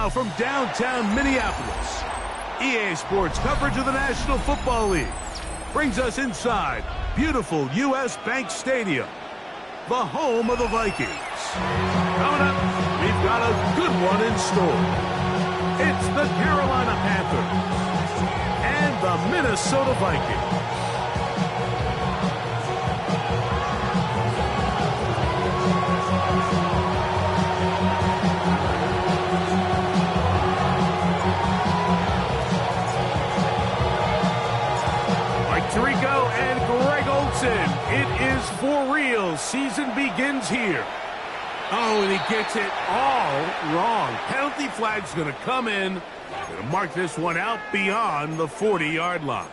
now from downtown Minneapolis, EA Sports coverage of the National Football League brings us inside beautiful U.S. Bank Stadium, the home of the Vikings. Coming up, we've got a good one in store. It's the Carolina Panthers and the Minnesota Vikings. Tirico and Greg Olsen. It is for real. Season begins here. Oh, and he gets it all wrong. Penalty flag's going to come in. Going to mark this one out beyond the 40-yard line.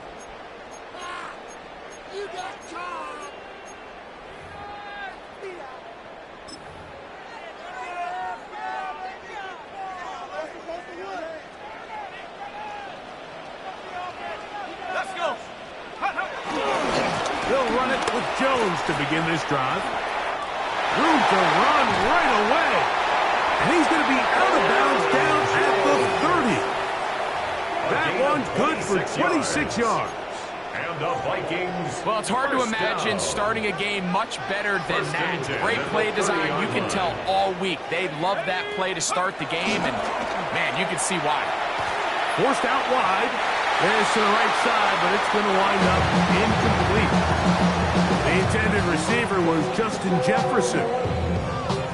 Jones to begin this drive. Room to run right away. And he's going to be out of bounds down at the 30. That one's good for 26 yards. And the Vikings. Well, it's hard to imagine starting a game much better than that. Great play design. You can tell all week. They love that play to start the game, and, man, you can see why. Forced out wide. There's to the right side, but it's going to wind up incomplete. The intended receiver was Justin Jefferson.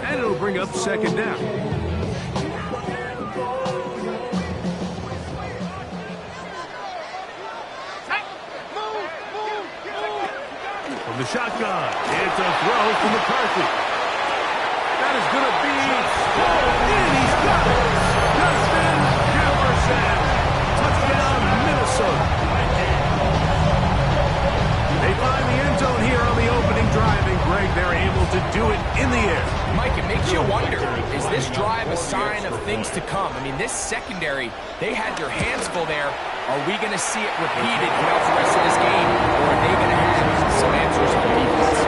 And it'll bring up second down. From the shotgun, it's a throw from McCarthy. That is going to be pulled in. He's got it. Justin Jefferson. Touchdown, Minnesota. They find the end zone here on the opening drive, and Greg, they're able to do it in the air. Mike, it makes you wonder, is this drive a sign of things to come? I mean, this secondary, they had their hands full there. Are we going to see it repeated throughout the rest of this game, or are they going to have some answers on defense?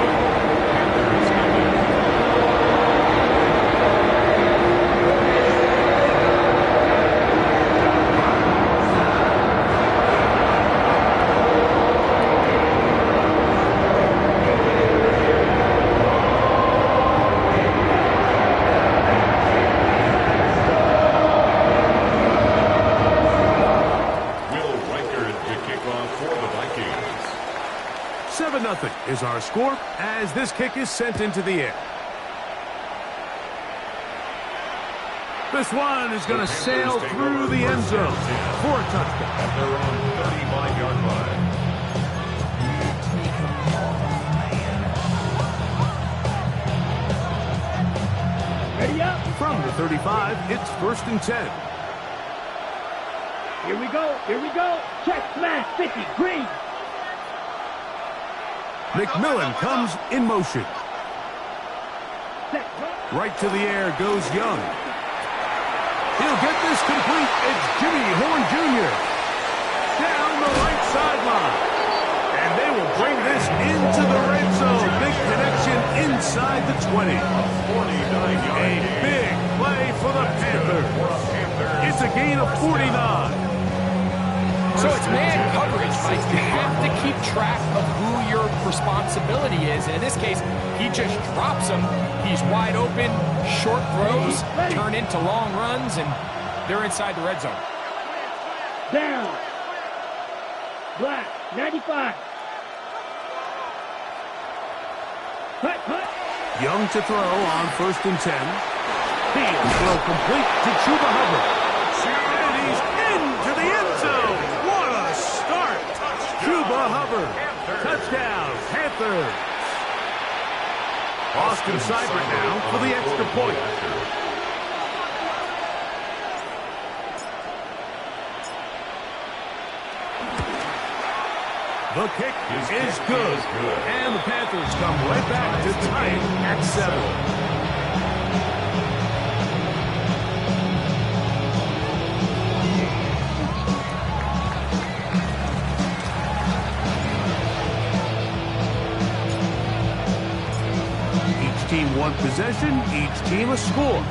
Is our score as this kick is sent into the air. This one is going to sail through the end zone for a touchdown. At their own 35-yard line. Ready up. From the 35, it's 1st and 10. Here we go. Here we go. Check, smash, 50, green. McMillan comes in motion. Right to the air goes Young. He'll get this complete. It's Jimmy Horn Jr. Down the right sideline. And they will bring this into the red zone. Big connection inside the 20. A big play for the Panthers. It's a gain of 49. So it's man coverage, Mike. You have to keep track of who your responsibility is. And in this case, he just drops him. He's wide open. Short throws turn into long runs, and they're inside the red zone. Down. Black, 95. Cut. Young to throw on 1st and 10. He'll throw complete to Chuba Hubbard. And he's into the end zone. What a start. Chuba Hubbard. Touchdown, Panthers. Austin Seibert now for the extra point. The kick is good. And the Panthers come right back to tie it at 7. Each team one possession, each team a score.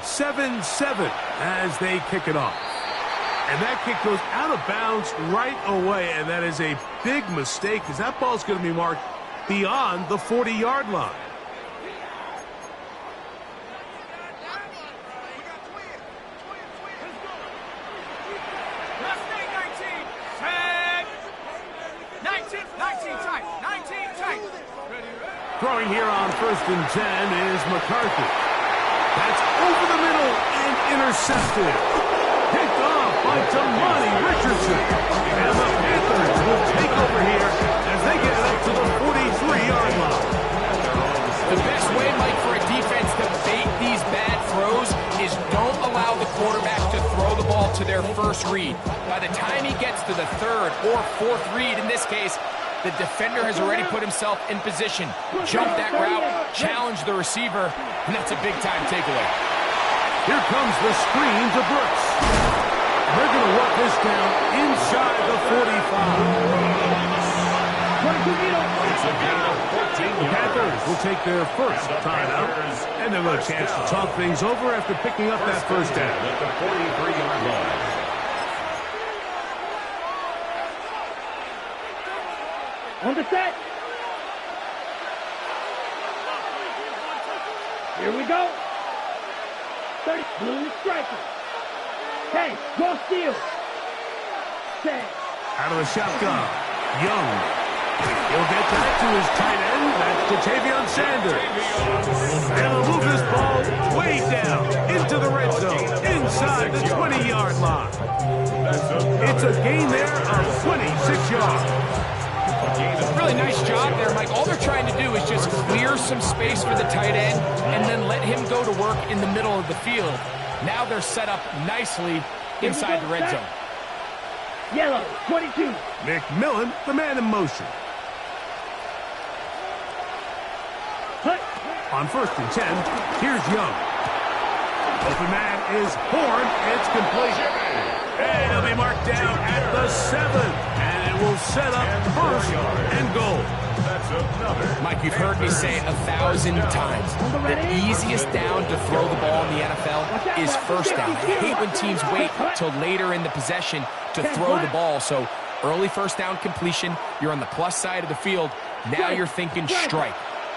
7-7 as they kick it off. And that kick goes out of bounds right away, and that is a big mistake because that ball's going to be marked beyond the 40-yard line. Throwing here on 1st and 10 is McCarthy. That's over the middle and intercepted. Picked off by Damani Richardson. And the Panthers will take over here as they get it up to the 43-yard line. The best way, Mike, for a defense to bait these bad throws is don't allow the quarterback to throw the ball to their first read. By the time he gets to the 3rd or 4th read, in this case, the defender has already put himself in position. Jump that route, challenge the receiver, and that's a big-time takeaway. Here comes the screen to Brooks. They're going to work this down inside the 45. It's a gain of 14 The Panthers will take their first timeout, and they'll have a chance to talk things over after picking up that first down. At the 43-yard line. On the set. Here we go. 30. Blue striker. Hey, go steal. 10. Out of the shotgun, Young. He'll get back to his tight end. That's Jatavion Sanders. And he'll move this ball way down into the red zone, inside the 20-yard line. It's a gain there of 26 yards. Really nice job there, Mike. All they're trying to do is just clear some space for the tight end and then let him go to work in the middle of the field. Now they're set up nicely inside the red zone. Yellow, 22. McMillan, the man in motion. Hut. On 1st and 10, here's Young. Open man is Horn. It's complete. And he'll be marked down at the 7. And it will set up 1st and goal. Mike, you've heard me say 1,000 times, the easiest down to throw the ball in the NFL is first down. I hate when teams wait till later in the possession to throw the ball. So early first down completion, you're on the plus side of the field. Now you're thinking strike,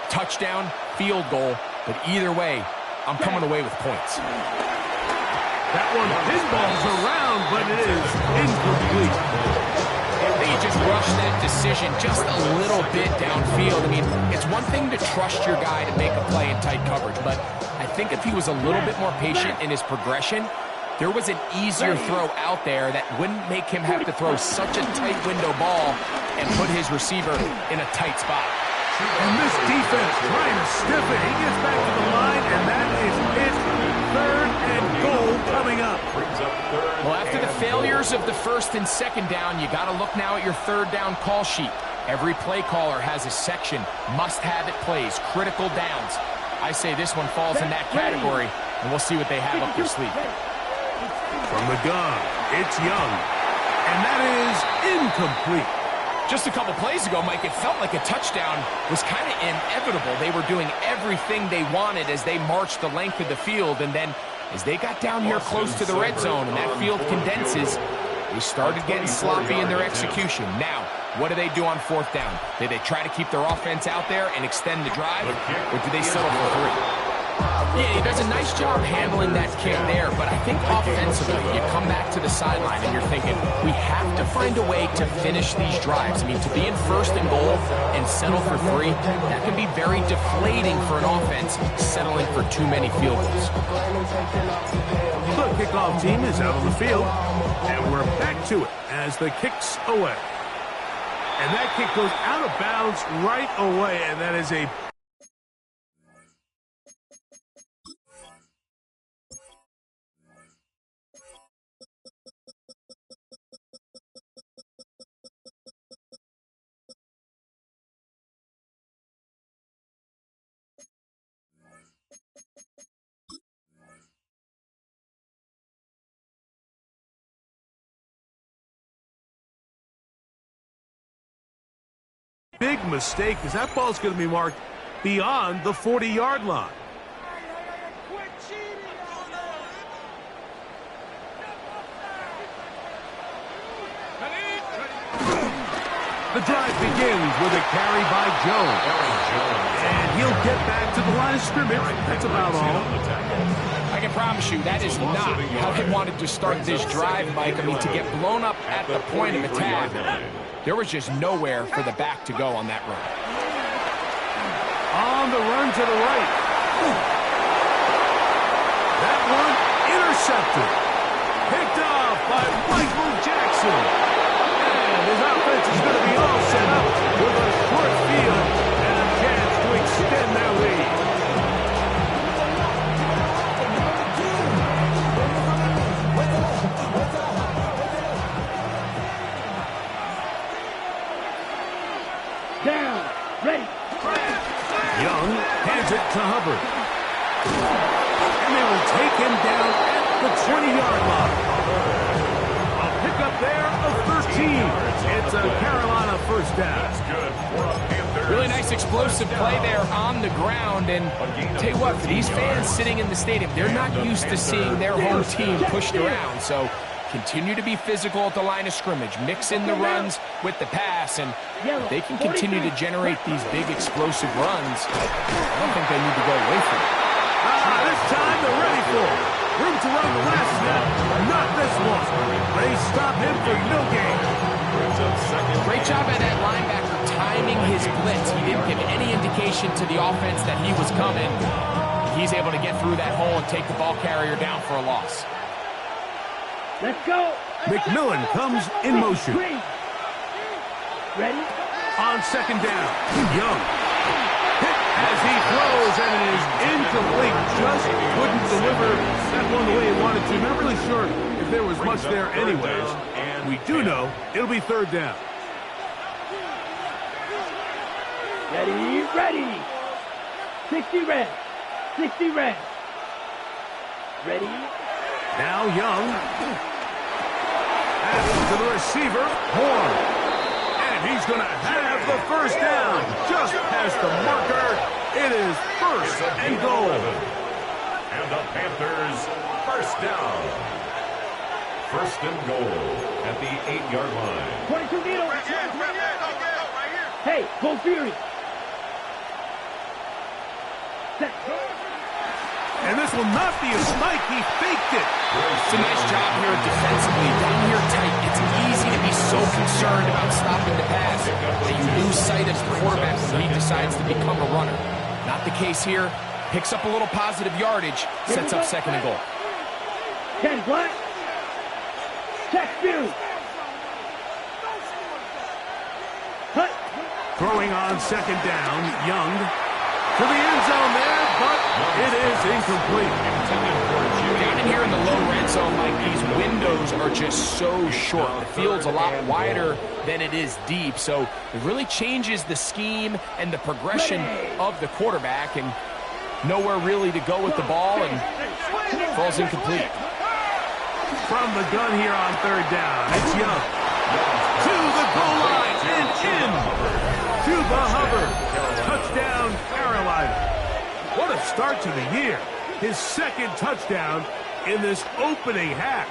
touchdown, field goal. But either way, I'm coming away with points. That one pinballs around, but it is incomplete. They just rushed that decision just a little bit downfield. I mean, it's one thing to trust your guy to make a play in tight coverage, but I think if he was a little bit more patient in his progression, there was an easier throw out there that wouldn't make him have to throw such a tight window ball and put his receiver in a tight spot. And this defense trying to stiff it. He gets back to the line, and that is it. 3rd and goal coming up. Well, after the failures of the 1st and 2nd down, you got to look now at your 3rd down call sheet. Every play caller has a section, must-have-it plays, critical downs. I say this one falls in that category, and we'll see what they have up their sleeve. From the gun, it's Young, and that is incomplete. Just a couple plays ago, Mike, it felt like a touchdown was kind of inevitable. They were doing everything they wanted as they marched the length of the field, and then as they got down here close to the red zone and that field condenses, they started getting sloppy in their execution. Now, what do they do on 4th down? Do they try to keep their offense out there and extend the drive, or do they settle for 3? Yeah, he does a nice job handling that kick there, but I think offensively, you come back to the sideline and you're thinking, we have to find a way to finish these drives. I mean, to be in 1st and goal and settle for 3, that can be very deflating for an offense settling for too many field goals. The kickoff team is out on the field, and we're back to it as the kick's away. And that kick goes out of bounds right away, and that is a big mistake because that ball's going to be marked beyond the 40-yard line. The drive begins with a carry by Jones. And he'll get back to the line of scrimmage. That's about all. I can promise you that is not how they wanted to start this drive, Mike. I mean, to get blown up at the point of attack, there was just nowhere for the back to go on that run. On the run to the right. That one intercepted. Picked off by Michael Jackson. And his offense is going to be all set up with a short field and a chance to extend their lead. Down. Ready. Young hands it to Hubbard. And they will take him down at the 20-yard line. A pickup there of 13. It's a Carolina first down. Really nice explosive play there on the ground. And tell you what, for these fans sitting in the stadium, they're not used to seeing their home team pushed around. So continue to be physical at the line of scrimmage. Mix in the runs with the pass. And if they can continue to generate these big explosive runs, I don't think they need to go away from it. This time they're ready for it. Room to run the last snap, not this one. They stop him for no gain. Great job by that linebacker timing his blitz. He didn't give any indication to the offense that he was coming. He's able to get through that hole and take the ball carrier down for a loss. Let's go. McMillan comes in motion. Ready? On second down, Young. Hit as he throws, and it is incomplete. Just couldn't deliver that one the way he wanted to. Not really sure if there was much there anyways. We do know it'll be third down. Ready, ready. 60 red. 60 red. Ready. Now Young. Passes to the receiver, Horn. And he's going to have the first down. Just past the marker. It is first and goal. And the Panthers first down. First and goal at the 8-yard line. 22 needle. Hey, go Fury. Set. And this will not be a spike. He faked it. It's a nice job here defensively. Down here tight, it's easy to be so concerned about stopping the pass that you lose sight of the quarterback when he decides to become a runner. Not the case here. Picks up a little positive yardage, sets up second and goal. 10 black. Check Fury. Cut. Throwing on second down, Young to the end zone there, but it is incomplete. Down in here in the low red zone, like these windows are just so short. The field's a lot wider than it is deep, so it really changes the scheme and the progression of the quarterback, and nowhere really to go with the ball, and falls incomplete. From the gun here on third down, it's Young. To the goal line and in. To the Hubbard. Touchdown, Carolina. What a start to the year. His second touchdown in this opening half.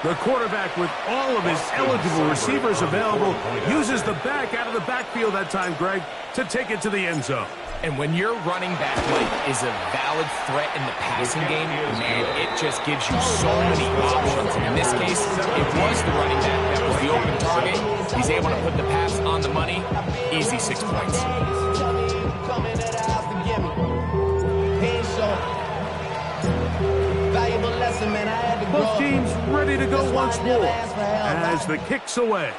The quarterback, with all of his eligible receivers available, uses the back out of the backfield that time, Greg, to take it to the end zone. And when your running back is a valid threat in the passing game, man, it just gives you so many options. And in this case, it was the running back that was the open target. He's able to put the pass on the money. Easy 6 points. Both teams ready to go once more as the kick's away.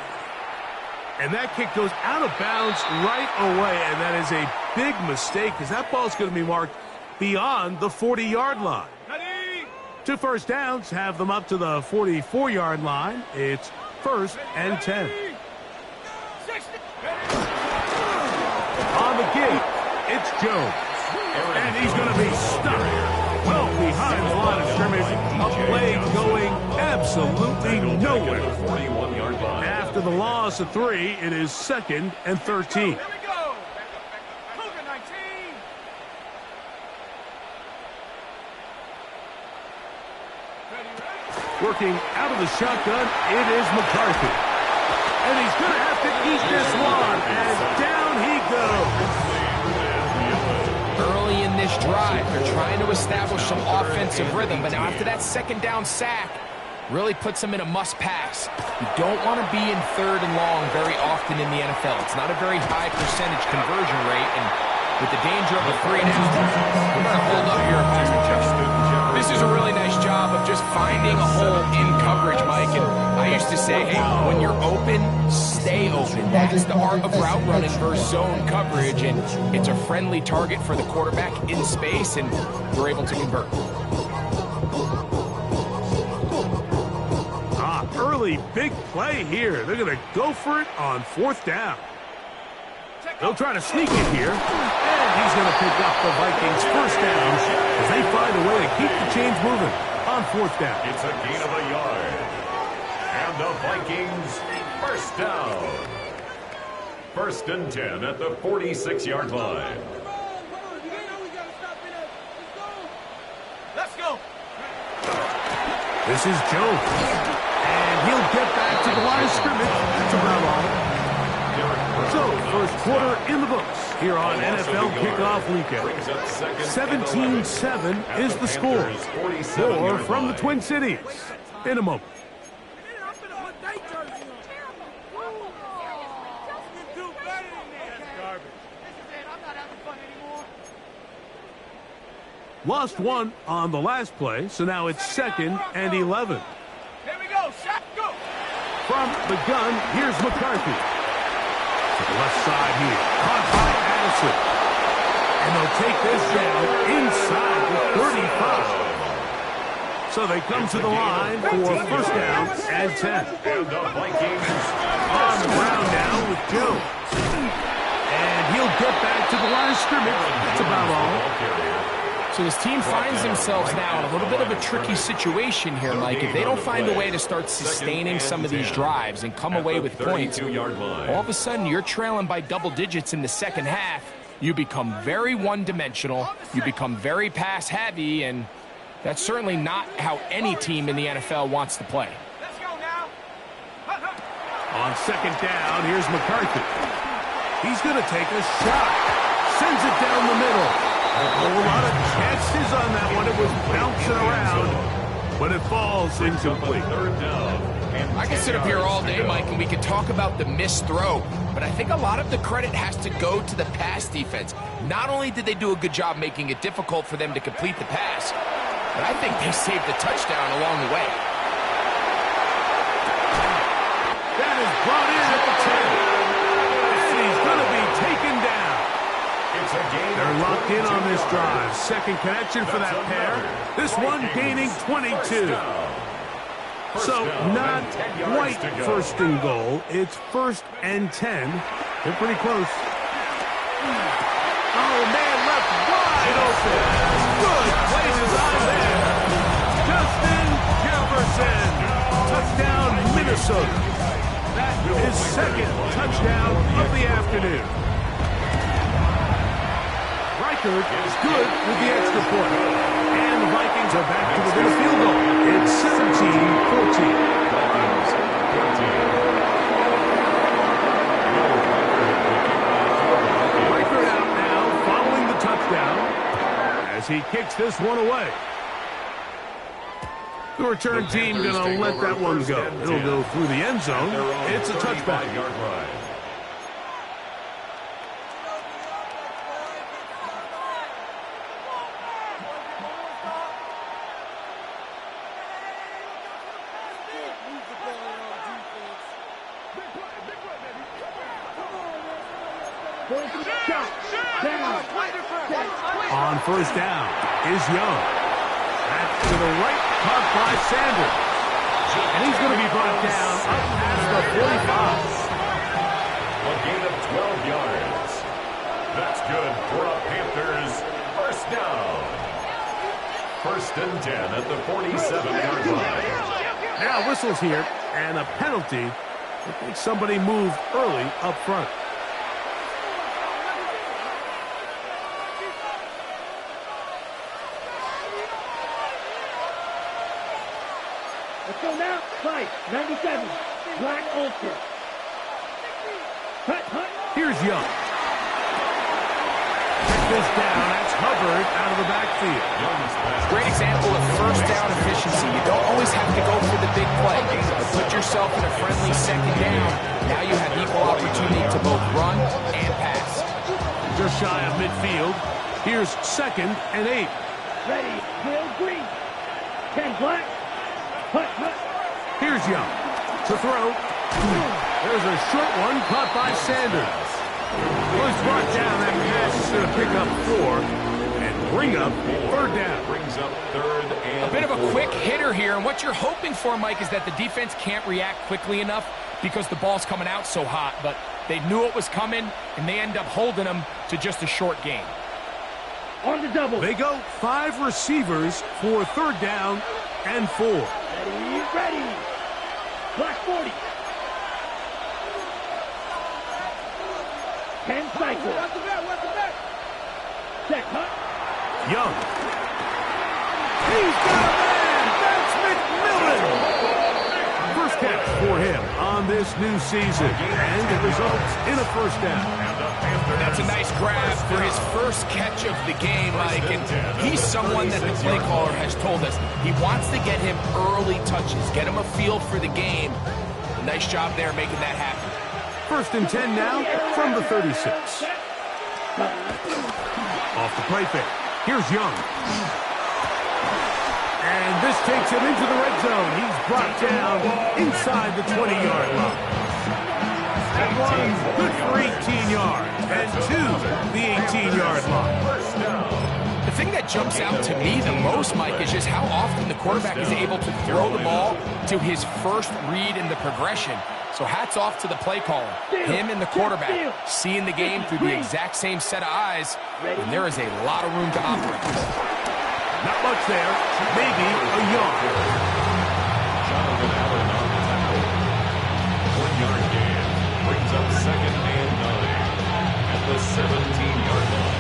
And that kick goes out of bounds right away, and that is a big mistake because that ball's going to be marked beyond the 40-yard line. Two first downs have them up to the 44-yard line. It's first and 10. On the give, it's Jones. And he's going to be stuck well behind the line of scrimmage. A play going absolutely nowhere. After the loss of 3, it is second and 13. Working out of the shotgun, it is McCarthy. And he's going to have to eat this one as down he goes. Early in this drive, they're trying to establish some offensive rhythm, but now after that second down sack, really puts them in a must-pass. You don't want to be in third and long very often in the NFL. It's not a very high percentage conversion rate, and with the danger of a 3 and out, we're going to hold up your opponent, Justin. This is a really nice job of just finding a hole in coverage, Mike. And I used to say, hey, when you're open, stay open. That's the art of route running versus zone coverage, and it's a friendly target for the quarterback in space, and we're able to convert. Early big play here. They're going to go for it on 4th down. They'll try to sneak it here, and he's going to pick up the Vikings' first down as they find a way to keep the chains moving on 4th down. It's a gain of a yard. And the Vikings first down. 1st and 10 at the 46-yard line. Let's go. This is Jones. And he'll get back to the line of scrimmage. That's about all. So, first quarter in the books here on NFL Kickoff Weekend. 17-7 is the score. More from the Twin Cities in a moment. Lost one on the last play, so now it's 2nd and 11. From the gun, here's McCarthy. To the left side here, caught by Addison. And they'll take this down inside the 35. So they come to the line for first down and 10. And the Vikings On the ground now with Jones. And he'll get back to the line of scrimmage. That's about all. So this team finds themselves now in a little bit of a tricky situation here, Mike. If they don't find a way to start sustaining some of these drives and come away with points, all of a sudden you're trailing by double digits in the second half. You become very one-dimensional. You become very pass-heavy, and that's certainly not how any team in the NFL wants to play. Let's go now. On 2nd down, here's McCarthy. He's going to take a shot. Sends it down the middle. A whole lot of chances on that one. It was bouncing around, but it falls incomplete. I can sit up here all day, Mike, and we can talk about the missed throw, but I think a lot of the credit has to go to the pass defense. Not only did they do a good job making it difficult for them to complete the pass, but I think they saved the touchdown along the way. That is brought in at the 10. And he's going to be taken down. They're locked in on this drive. Second connection for that pair. This one gaining 22. So not quite 1st and goal. It's 1st and 10. They're pretty close. Oh, man, left wide open. Good play design there. Justin Jefferson. Touchdown, Minnesota. That is 2nd touchdown of the afternoon. Reichard is good with the extra point. And the Vikings are back to within a field goal. It's 17-14. Reichard out now following the touchdown as he kicks this one away. The return team going to let that one go. It'll go through the end zone. It's a touchback. On first down is Young. That's to the right, caught by Sanders. And he's going to be brought down up past the 45. A gain of 12 yards. That's good for a Panthers first down. 1st and 10 at the 47-yard line. Now whistles here, and a penalty. I think somebody moved early up front. Let's go now. Fight. 97. Black Ultra. Here's Young. Check this down. That's Hubbard out of the backfield. Great example of first down efficiency. You don't always have to go for the big play. But put yourself in a friendly second down. Now you have equal opportunity to both run and pass. Just shy of midfield. Here's 2nd and 8. Ready, Bill Green. 10 black. Hut, hut. Here's Young to throw. There's a short one caught by Sanders. Well, he's brought down. That pass is going to pick up 4 and bring up 3rd down. Brings up 3rd and A bit of a quick hitter here, and what you're hoping for, Mike, is that the defense can't react quickly enough because the ball's coming out so hot, but they knew it was coming, and they end up holding them to just a short gain. On the double. They go 5 receivers for 3rd down and 4. Ready, ready. Black 40. 10 cycle. What's the bet? Check, hut. Young. He's got a man. That's McMillan. First catch for him on this new season. And it results in a 1st down. That's a nice grab for his first catch of the game, Mike. And he's someone that the play caller has told us he wants to get him early touches, get him a feel for the game. Nice job there making that happen. 1st and 10 now from the 36. Off the play fake. Here's Young. And this takes him into the red zone. He's brought down inside the 20-yard line. That one good for 18 yards and to the 18-yard line. The thing that jumps out to me the most, Mike, is just how often the quarterback is able to throw the ball to his first read in the progression. So hats off to the play caller. Him and the quarterback seeing the game through the exact same set of eyes, and there is a lot of room to operate. Not much there. Maybe a yard. Jonathan Allen on the tackle. 1-yard gain. Brings up 2nd and 9 at the 17-yard line.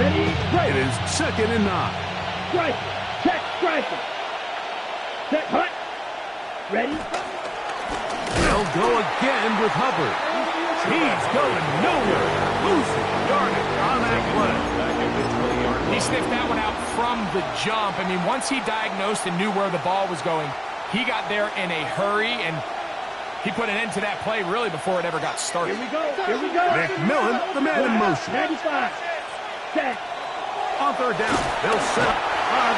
Ready, right. It is 2nd and 9. Striker. Check, striker. Check, hut. Ready. They'll go again with Hubbard. He's going nowhere. Losing yardage on that play. Back at the 20-yard line. He sniffed that one out from the jump. I mean, once he diagnosed and knew where the ball was going, he got there in a hurry, and he put an end to that play really before it ever got started. Here we go. Here we go. McMillan, the man in motion. 95. Check. On 3rd down, they'll set up.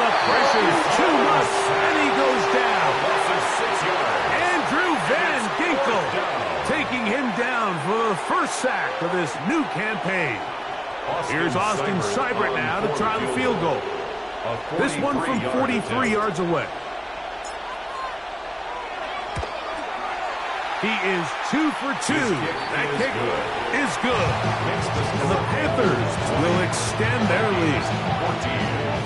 The pressure's too much, and he goes down. Loss of 6 yards. Andrew Van Ginkel taking him down for the first sack of this new campaign. Here's Austin Seibert now to try the field goal. This one from 43 yards away. He is 2 for 2. That kick is good. And the Panthers will extend their lead.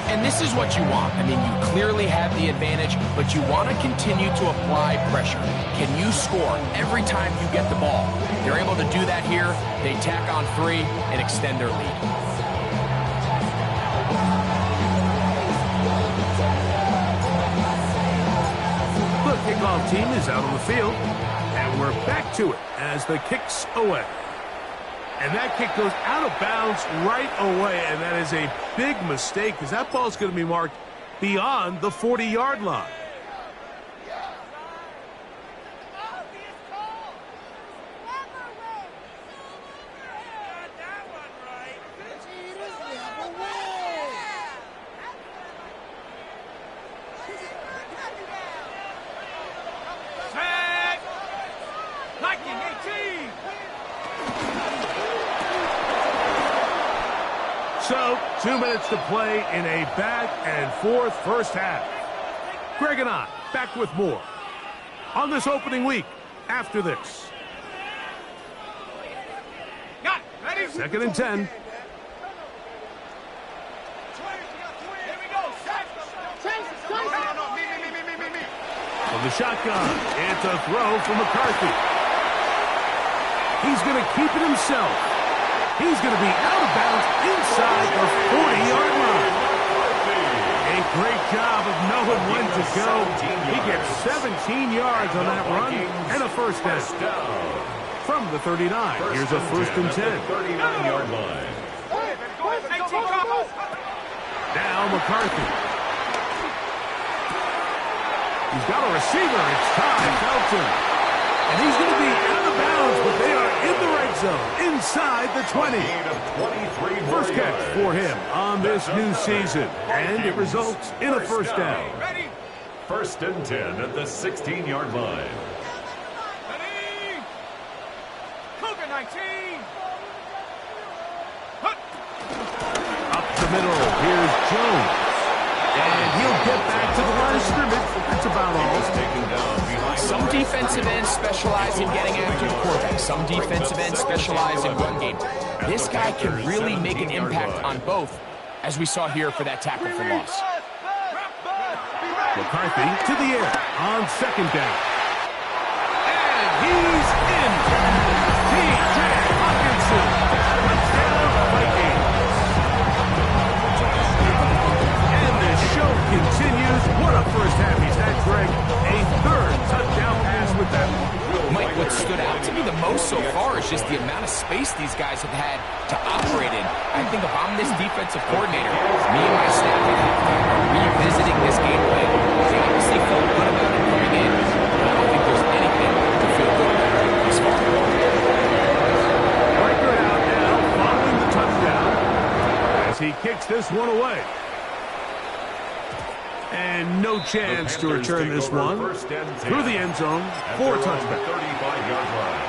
And this is what you want. I mean, you clearly have the advantage, but you want to continue to apply pressure. Can you score every time you get the ball? They're able to do that here. They tack on 3 and extend their lead. The kickoff team is out on the field, and we're back to it as the kick's away. And that kick goes out of bounds right away, and that is a big mistake because that ball's going to be marked beyond the 40-yard line. So, 2 minutes to play in a back-and-forth first half. Greg and I back with more on this opening week after this. 2nd and 10. From the shotgun, it's a throw from McCarthy. He's going to keep it himself. He's going to be out of bounds inside the 40-yard line. A great job of knowing when to go. He gets 17 yards on that run and a first down. from the 39. Here's a first and 10. 39-yard line. Now McCarthy. He's got a receiver. It's Ty Felton. And he's going to be out of bounds, but they are in the red zone, inside the 20. First catch for him on this new season, and it results in a first down. First and 10 at the 16-yard line. Up the middle, here's Jones. And he'll get back to the line of scrimmage. That's about all. Some defensive ends specialize in getting after the quarterback. Some defensive ends specialize in run game. This guy can really make an impact on both, as we saw here for that tackle for loss. McCarthy to the air on second down. And he's in. T.J. Hawkinson. Touchdown, Vikings. And the show continues. What a first half he's had, Greg. A third touchdown pass with that. Mike, what stood out to me the most so far is just the amount of space these guys have had to operate in. I think if I'm this defensive coordinator, me and my staff at halftime are revisiting this game plan. They obviously felt good about it coming in, but I don't think there's anything to feel good about this far. Breaker out now, following the touchdown, as he kicks this one away. And no chance to return this one through the end zone for a touchdown. 35-yard line.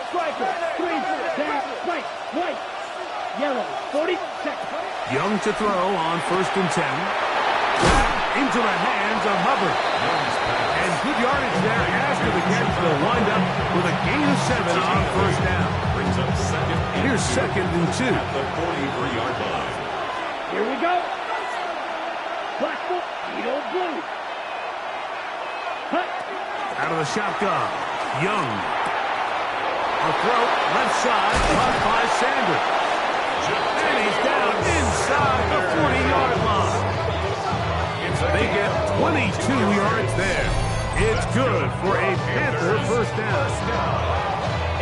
Striker, 3, down, right, white, yellow, 40 seconds. Young to throw on first and 10. Into the hands of Hubbard. And good yardage there after the catch. They'll wind up with a gain of 7 on first down. Brings up second. Here's second and 2. At the 43-yard line. Here we go. Black foot, Edo blue. Hut. Out of the shotgun. Young. A throw, left side, caught by Sanders. And he's down inside the 40-yard line. They get 22 yards there. It's good for a Panther first down.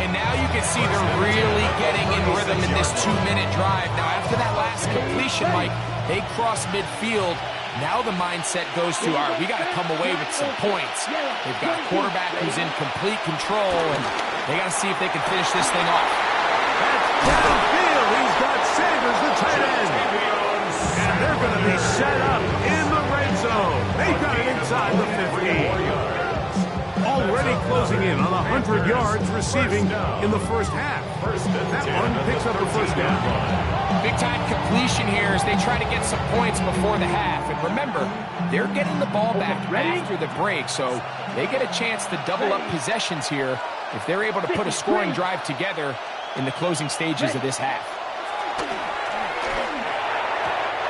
And now you can see they're really getting in rhythm in this 2-minute drive. Now, after that last completion, Mike, they cross midfield. Now the mindset goes to, all right, we got to come away with some points. They've got a quarterback who's in complete control, and they got to see if they can finish this thing off. That's downfield. He's got Sanders, the tight end. And they're going to be set up in the red zone. They got it inside the 50. Already closing in on 100 yards receiving in the first half. That one picks up a first down. Big-time completion here as they try to get some points before the half. And remember, they're getting the ball back after the break, so they get a chance to double up possessions here if they're able to put a scoring drive together in the closing stages of this half.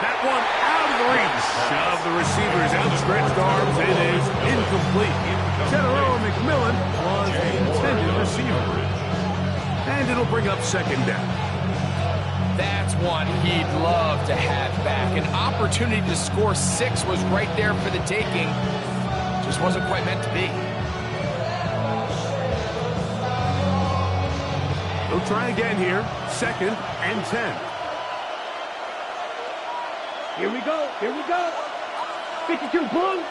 That one out of the reach of the receiver's outstretched arms. It is incomplete. General McMillan was the intended receiver. And it'll bring up second down. That's one he'd love to have back. An opportunity to score 6 was right there for the taking. Just wasn't quite meant to be. They'll try again here. Second and 10. Here we go, here we go. 52 blue.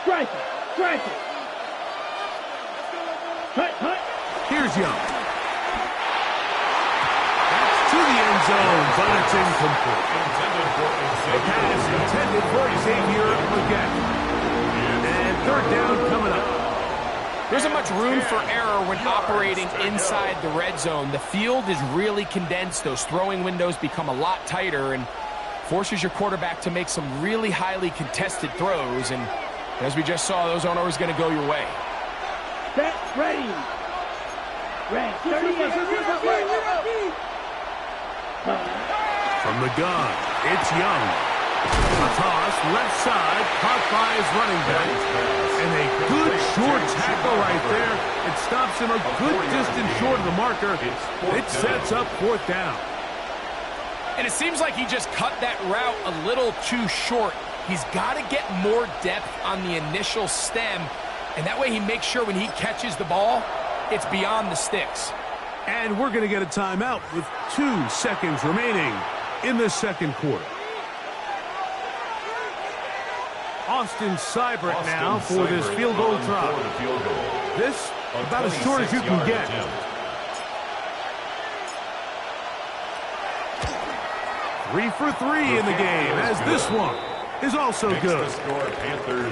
Striker, striker. Hut, hut. Here's Young. That's to the end zone, but it's incomplete. The pass intended for Xavier again. And third down coming up. There isn't much room for error when operating inside the red zone. The field is really condensed. Those throwing windows become a lot tighter and forces your quarterback to make some really highly contested throws. And as we just saw, those aren't always going to go your way. Set, ready. Red, 38. From the gun, it's Young. A toss, left side, caught by his running back. And a good short tackle right there. It stops him a good distance short of the marker. It sets up fourth down. And it seems like he just cut that route a little too short. He's got to get more depth on the initial stem, and that way he makes sure when he catches the ball, it's beyond the sticks. And we're going to get a timeout with 2 seconds remaining in the second quarter. Austin Seibert now for this field goal try. This, about as short as you can get. 3 for 3 in the game, as this one is also good.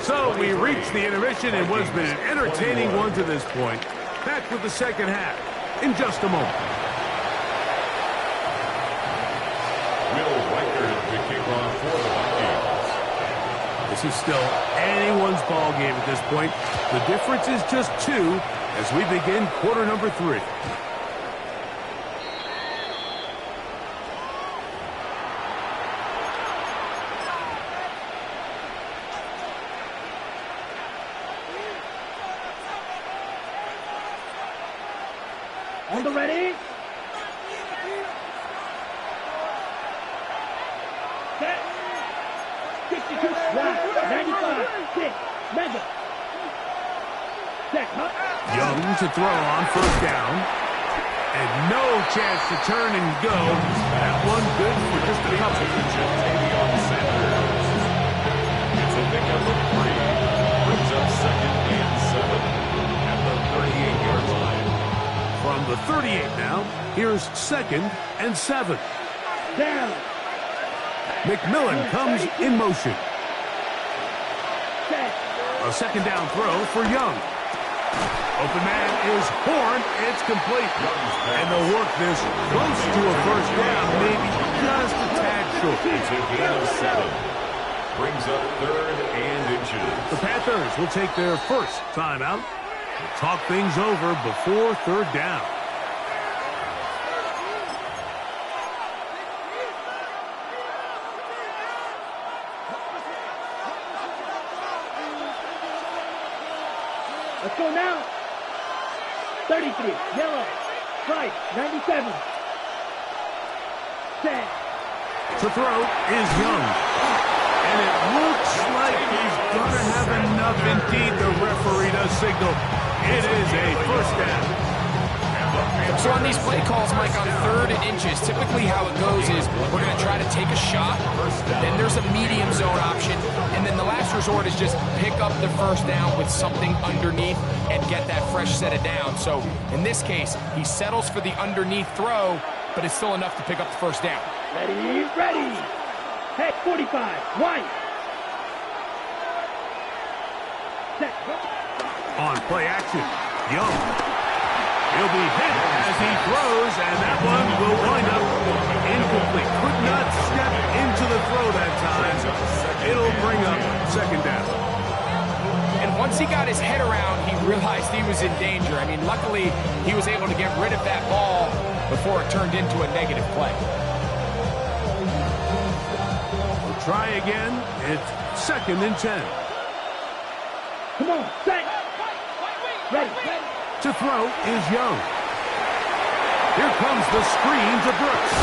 So we reached the intermission. It was been an entertaining one to this point. Back with the second half in just a moment. Will Reichert to kick off for the Vikings. This is still anyone's ball game at this point. The difference is just 2 as we begin quarter number 3. On the ready. Set. 62. Right. 95. 6. Mega. Set. Young to throw on first down. And no chance to turn and go. That one good for just a couple. It's a pickup of 3. Brings up 2nd and 7 at the 38-yard line. From the 38 now, here's 2nd and 7. Down. McMillan comes in motion. Set. A second down throw for Young. Open man is Horn. It's complete. And they'll work this close to a first down, maybe just a tad short. It's a gain of 7. Brings up 3rd and inches. The Panthers will take their first timeout. Talk things over before 3rd down. Let's go now. 33. Yellow. Right. 97. Set. To throw is Young. And it looks like he's going to have enough indeed. The referee does signal. It is a first down. So on these play calls, Mike, on 3rd and inches, typically how it goes is we're going to try to take a shot, then there's a medium zone option, and then the last resort is just pick up the first down with something underneath and get that fresh set of down. So in this case, he settles for the underneath throw, but it's still enough to pick up the first down. Ready, ready. Head 45. White. Set. On play action, Young. He'll be hit as he throws, and that one will wind up incomplete. Could not step into the throw that time. It'll bring up 2nd down. And once he got his head around, he realized he was in danger. I mean, luckily, he was able to get rid of that ball before it turned into a negative play. We'll try again. It's 2nd and 10. Come on, set. Ready. To throw is Young. Here comes the screen to Brooks.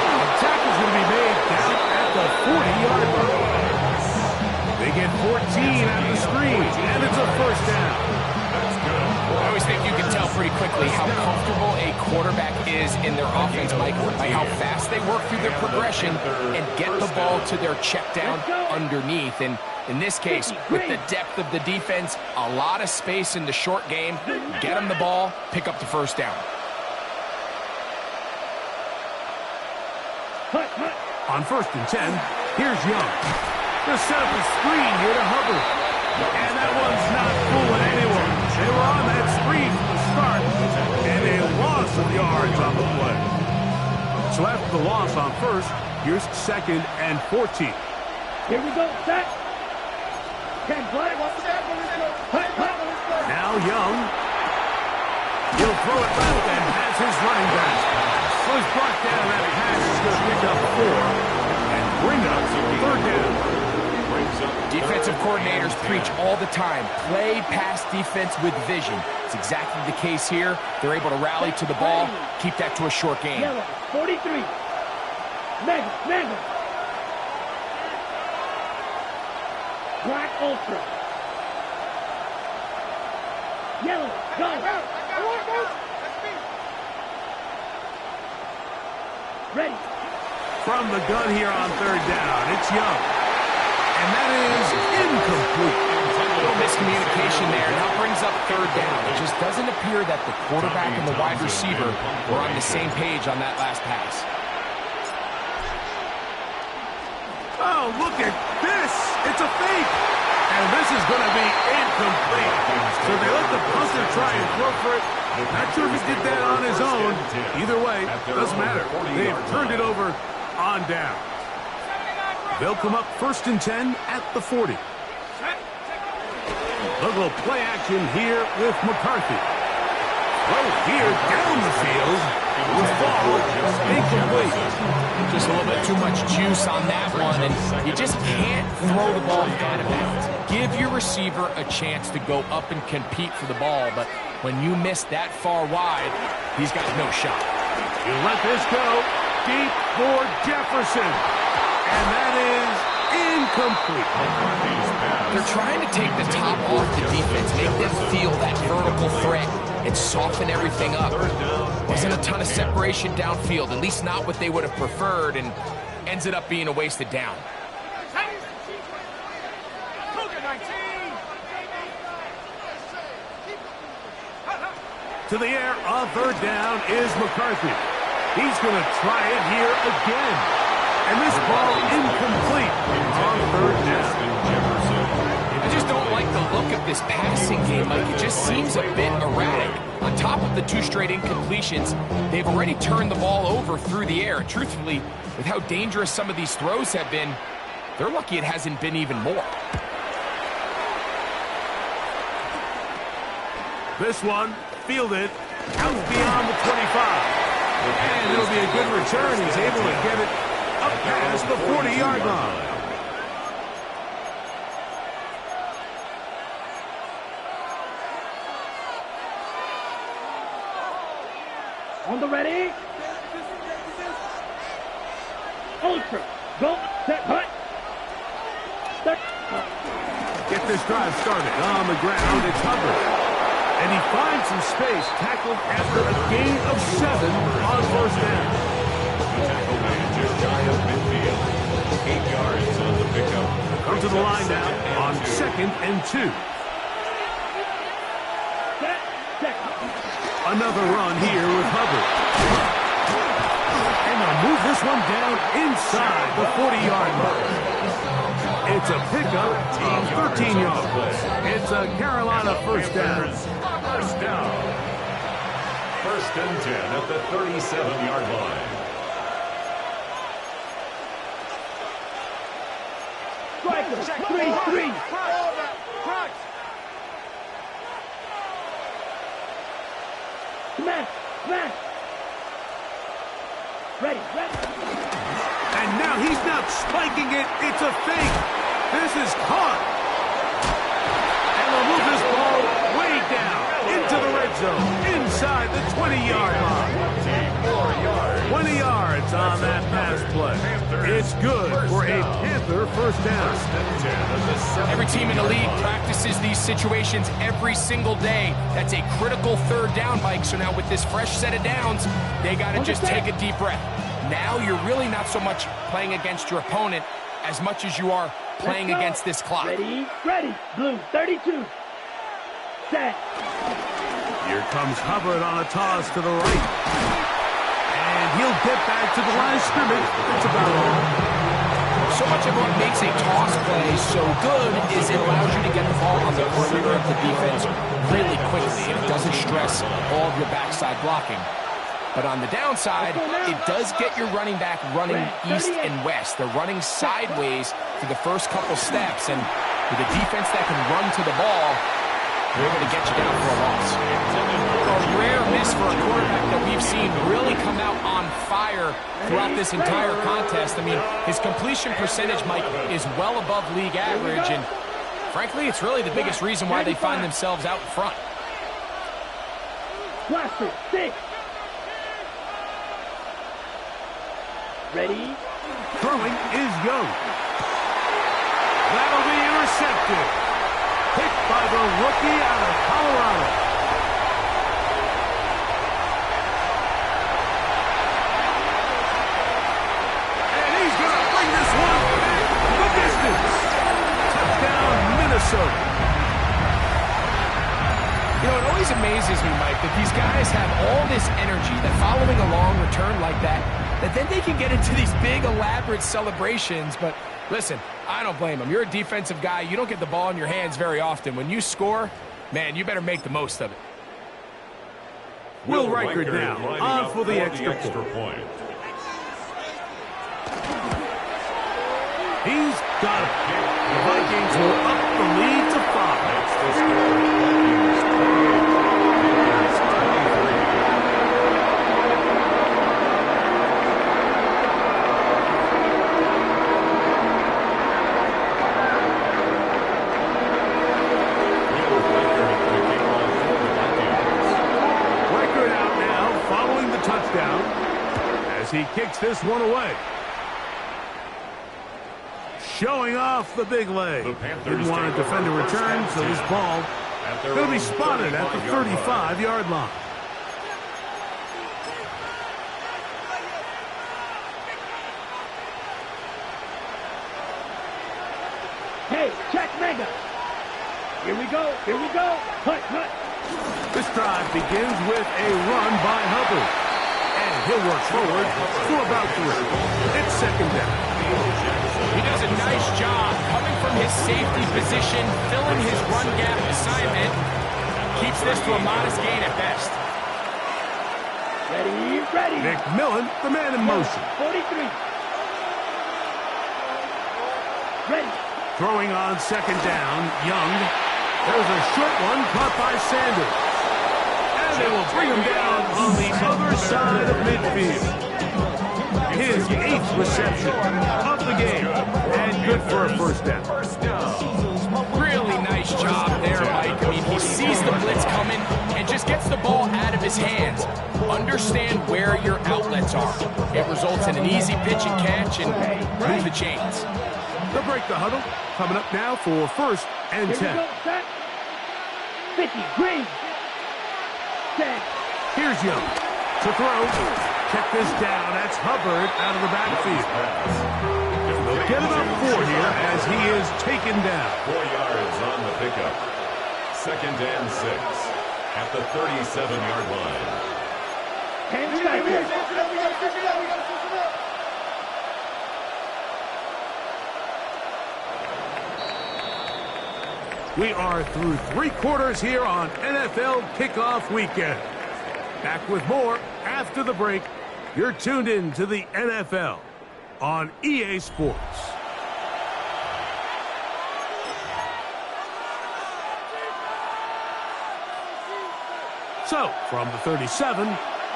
The tackle's going to be made down at the 40-yard line. They get 14 out of the screen, and it's a first down. I always think you can tell pretty quickly how comfortable a quarterback is in their offense, Mike, by how fast they work through their progression and get the ball to their check down underneath. And in this case, with the depth of the defense, a lot of space in the short game, get them the ball, pick up the first down. On 1st and 10, here's Young. They'll set up a screen here to Hubbard. And that one's not fooling anyone. They were on that screen from the start, and a loss of yards on the play. So after the loss on 1st, here's 2nd and 14. Here we go, set. 10 play. Now Young. He'll throw it left and has his running back. So he's brought down. That pass is going to pick up 4 and bring up 3rd down. Defensive coordinators preach all the time, play pass defense with vision. It's exactly the case here. They're able to rally to the ball, keep that to a short game. Yellow, 43. Mega. Black Ultra. Yellow, go. Ready. From the gun here on third down, it's Young. And that is incomplete. A little miscommunication there. Now brings up third down. It just doesn't appear that the quarterback and the wide receiver were on the same page on that last pass. Oh, look at this. It's a fake. And this is going to be incomplete. So they let the punter try and throw for it. Not sure if he did that on his own. Either way, doesn't matter. They've turned it over on down. They'll come up 1st and 10 at the 40. Look, a little play action here with McCarthy. Throw here down the field. The ball incomplete. Just a little bit too much juice on that one, and you just can't throw the ball out of bounds. Give your receiver a chance to go up and compete for the ball, but when you miss that far wide, he's got no shot. You let this go deep for Jefferson, and that is incomplete. They're trying to take the top off the defense, make them feel that vertical threat, and soften everything up. Wasn't a ton of separation downfield, at least not what they would have preferred, and ends it up being a wasted down. To the air on third down is McCarthy. He's going to try it here again. And this ball incomplete on third down. I just don't like the look of this passing game. Like, it just seems a bit erratic. On top of the 2 straight incompletions, they've already turned the ball over through the air. And truthfully, with how dangerous some of these throws have been, they're lucky it hasn't been even more. This one fielded out beyond the 25. And it'll be a good return. He's able to get it up past the 40-yard line. On the ready. Ultra. Go. Set. Hut. Set. Get this drive started on the ground. It's Hubbard. And he finds some space, tackled after a gain of 7 on first down. Tackle man just shy of midfield. 8 yards on the pickup. Come to the line now on 2nd and 2. Another run here with Hubbard. And they'll move this one down inside the 40-yard line. It's a pickup of 13 yards. It's a Carolina first down. First down. 1st and 10 at the 37-yard line. Striker. 3-3. Smash. Smash. Ready. And now he's not spiking it. It's a fake. This is caught. And they'll move this ball way down into the red zone, inside the 20-yard line. 20 yards on that pass play. It's good for a Panther first down. Every team in the league practices these situations every single day. That's a critical third down, Mike. So now with this fresh set of downs, they got to just take a deep breath. Now you're really not so much playing against your opponent as much as you are playing against this clock. Ready. Blue, 32. Set. Here comes Hubbard on a toss to the right. And he'll get back to the line of scrimmage. That's about all. So much of what makes a toss play so good is it allows you to get the ball on the perimeter of the defense really quickly. It doesn't stress all of your backside blocking. But on the downside, it does get your running back running east and west. They're running sideways for the first couple steps, and with a defense that can run to the ball, they're going to get you down for a loss. A rare miss for a quarterback that we've seen really come out on fire throughout this entire contest. I mean, his completion percentage, Mike, is well above league average, and frankly, it's really the biggest reason why they find themselves out in front. Blaster, 6. Ready? Throwing is Young. That'll be intercepted. Picked by the rookie out of Colorado. And he's going to bring this one back the distance. Touchdown, Minnesota. You know, it always amazes me, Mike, that these guys have all this energy, that following a long return like that then they can get into these big, elaborate celebrations. But listen, I don't blame them. You're a defensive guy. You don't get the ball in your hands very often. When you score, man, you better make the most of it. Will Riker now on for the extra point. He's got it. The Vikings will up the lead to 5. He kicks this one away. Showing off the big leg. Didn't want to defend a return, so this ball going to be spotted at the 35-yard line. Hey, check mega. Here we go. Here we go. Hut, hut. This drive begins with a run by Hubbard. And he'll work forward for about 3. It's second down. He does a nice job coming from his safety position, filling his run gap assignment. Keeps this to a modest gain at best. Ready, ready. McMillan, the man in motion. 43. Ready. Throwing on second down, Young. There's a short one caught by Sanders. They will bring him down on the other side of midfield. His 8th reception of the game, and good for a first down. Really nice job there, Mike. I mean, he sees the blitz coming and just gets the ball out of his hands. Understand where your outlets are. It results in an easy pitch and catch and move the chains. They'll break the huddle. Coming up now for first and 10. Go, 50, green. Here's Young to throw. Check this down. That's Hubbard out of the backfield. They'll get about 4 here as he is taken down. 4 yards on the pickup. Second and 6 at the 37-yard line. Hands back here. We are through 3 quarters here on NFL Kickoff Weekend. Back with more after the break. You're tuned in to the NFL on EA Sports. So, from the 37,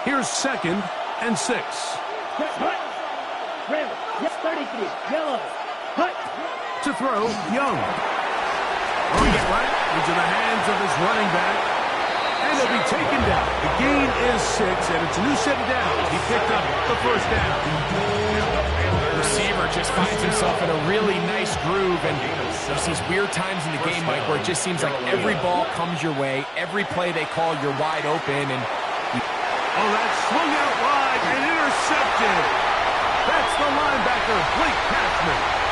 here's second and 6. Hut. Red. 33. Yellow. Hut. To throw, Young. Throwing it right into the hands of his running back. And he'll be taken down. The gain is 6, and it's a new set of downs. He picked up the first down. The receiver just finds himself in a really nice groove, and there's these weird times in the game, Mike, where it just seems like every ball comes your way, every play they call, you're wide open, and... Oh, that's swung out wide and intercepted. That's the linebacker, Blake Cashman.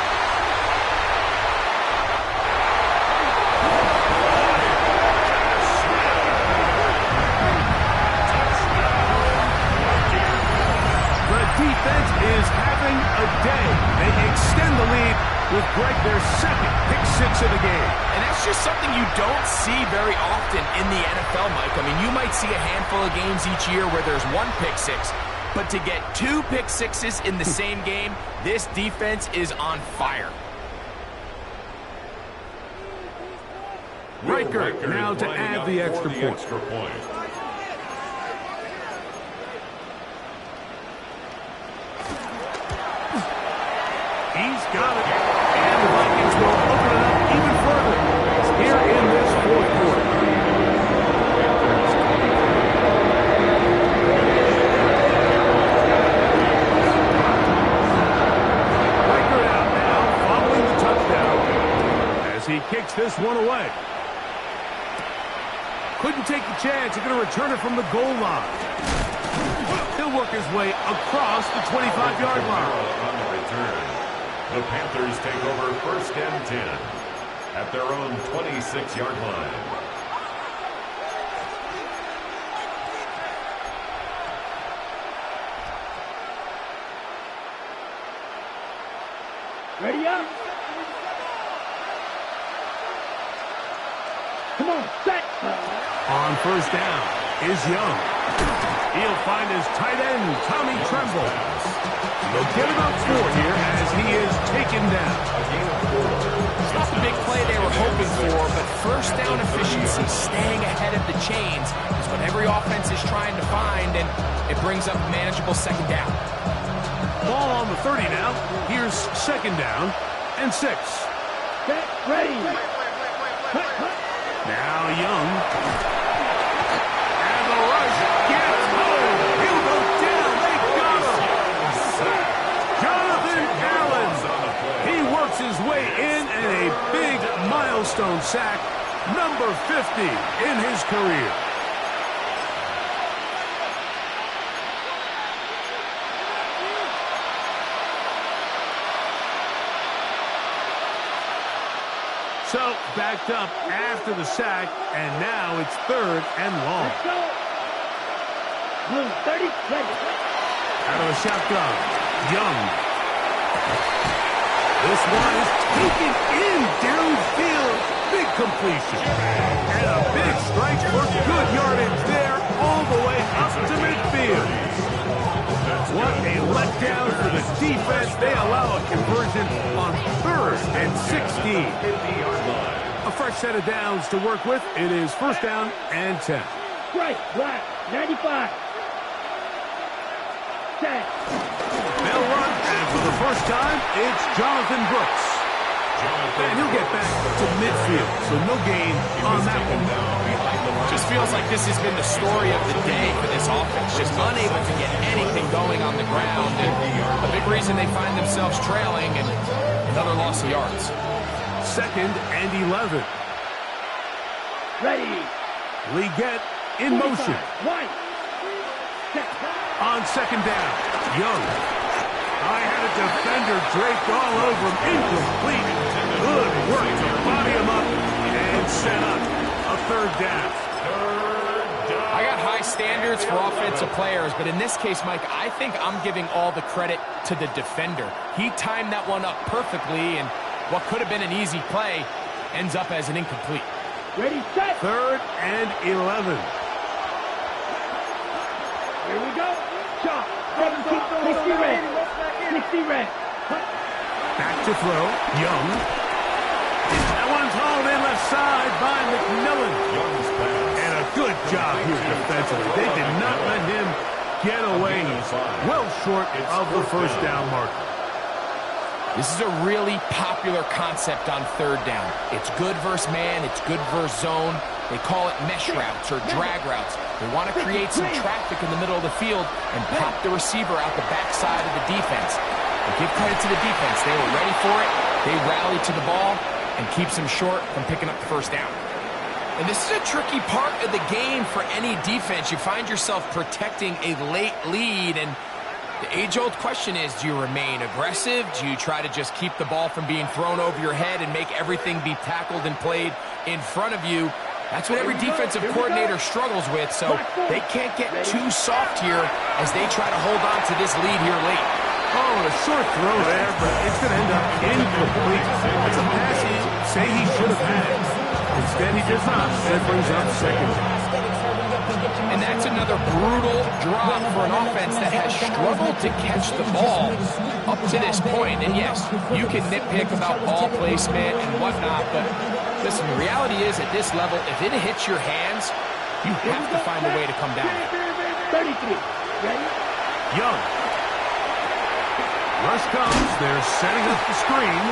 Defense is having a day. They extend the lead with Greg their second pick-6 of the game. And that's just something you don't see very often in the NFL, Mike. I mean, you might see a handful of games each year where there's 1 pick-6, but to get 2 pick-6s in the same game, this defense is on fire. Riker now to add the extra point. He's got it. And the Vikings will open it up even further here in this 4th quarter. Riker out now, following the touchdown. this one away. Couldn't take the chance. He's going to return it from the goal line. He'll work his way across the 25-yard line. On the return, the Panthers take over 1st and 10 at their own 26-yard line. Ready up. Come on, set. On 1st down is Young. He'll find his tight end, Tommy Tremble. They'll get about 4 here as he is taken down. It's not the big play they were hoping for, but 1st down efficiency, staying ahead of the chains, is what every offense is trying to find, and it brings up a manageable 2nd down. Ball on the 30 now. Here's 2nd down and 6. Set, ready. Now Young. And the rush gets home. He'll go down. They got him. Jonathan Allen. He works his way in a big milestone sack. Number 50 in his career. So, backed up after the sack, and now it's 3rd and long. Let's go. Blue 30, ready. Out of the shotgun, Young. This one is taken in downfield. Big completion. And a big strike for good yardage there all the way up to midfield. What a letdown for the defense. They allow a conversion on 3rd and 16. A fresh set of downs to work with. It is 1st down and 10. Right, black, 95. Set. They'll run, and for the first time, it's Jonathan Brooks. And he'll get back to midfield, so no gain on that one. Just feels like this has been the story of the day for this offense. Just unable to get anything going on the ground. And a big reason they find themselves trailing and another loss of yards. 2nd and 11. Ready. Leggett in motion. One. Set. On 2nd down, Young. I had a defender draped all over him. Incomplete. Good work to body him up and set up a 3rd down. I got high standards for offensive players, but in this case, Mike, I think I'm giving all the credit to the defender. He timed that one up perfectly, and what could have been an easy play ends up as an incomplete. Ready, set. 3rd and 11. Here we go. Shot. 60 red. 60 red. Back to throw. Young. That one's hauled in left side by McMillan. And a good job here defensively. They did not let him get away. He's well short of the 1st down marker. This is a really popular concept on 3rd down. It's good versus man. It's good versus zone. They call it mesh routes or drag routes. They want to create some traffic in the middle of the field and pop the receiver out the backside of the defense. But give credit to the defense. They were ready for it. They rallied to the ball and keeps them short from picking up the 1st down. And this is a tricky part of the game for any defense. You find yourself protecting a late lead, and the age-old question is, do you remain aggressive? Do you try to just keep the ball from being thrown over your head and make everything be tackled and played in front of you? That's what every defensive coordinator struggles with, so they can't get too soft here as they try to hold on to this lead here late. Oh, a short throw there, but it's going to end up incomplete. That's a pass he say he should have had. Instead, he does not, and it brings up 2nd. And that's another brutal drop for an offense that has struggled to catch the ball up to this point. And yes, you can nitpick about ball placement and whatnot, but listen, the reality is at this level, if it hits your hands, you have to find a way to come down. 33. Ready? Young. Rush comes. They're setting up the screen.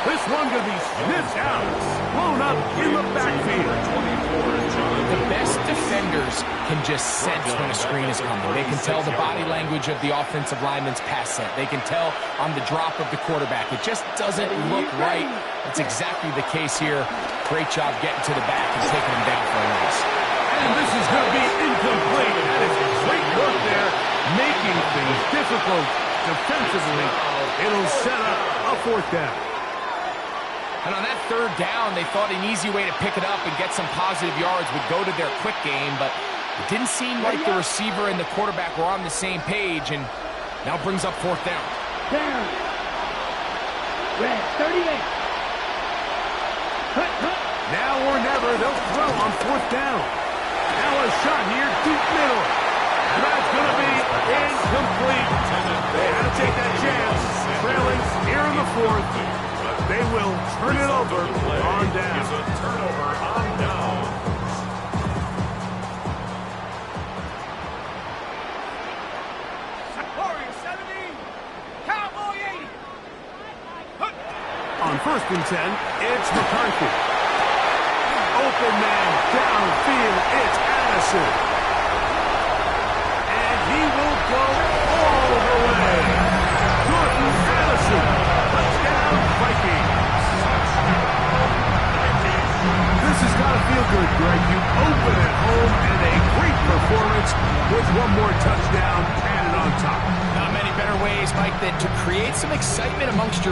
This one going to be sniffed out. Blown up in the backfield. The best defender defenders can just sense when a screen is coming. They can tell the body language of the offensive lineman's pass set. They can tell on the drop of the quarterback. It just doesn't look right. That's exactly the case here. Great job getting to the back and taking him down for a loss. And this is going to be incomplete. That is great work there, making things difficult defensively. It'll set up a fourth down. And on that third down, they thought an easy way to pick it up and get some positive yards would go to their quick game, but it didn't seem like the receiver and the quarterback were on the same page, and now brings up fourth down. Down. Red, 38. Cut. Now or never, they'll throw on fourth down. Now a shot here, deep middle. And that's going to be incomplete. They had to take that chance. Trailing here in the fourth. They will turn it over on down. Turnover on down. Warrior 70. Cowboy 80. On 1st and 10, it's McCarthy. Open man downfield, it's Addison. And he will go all the way. Jordan Addison. Touchdown, Vikings. This has got to feel good, Greg. You open at home and a great performance with one more touchdown added on top. Not many better ways, Mike, than to create some excitement amongst your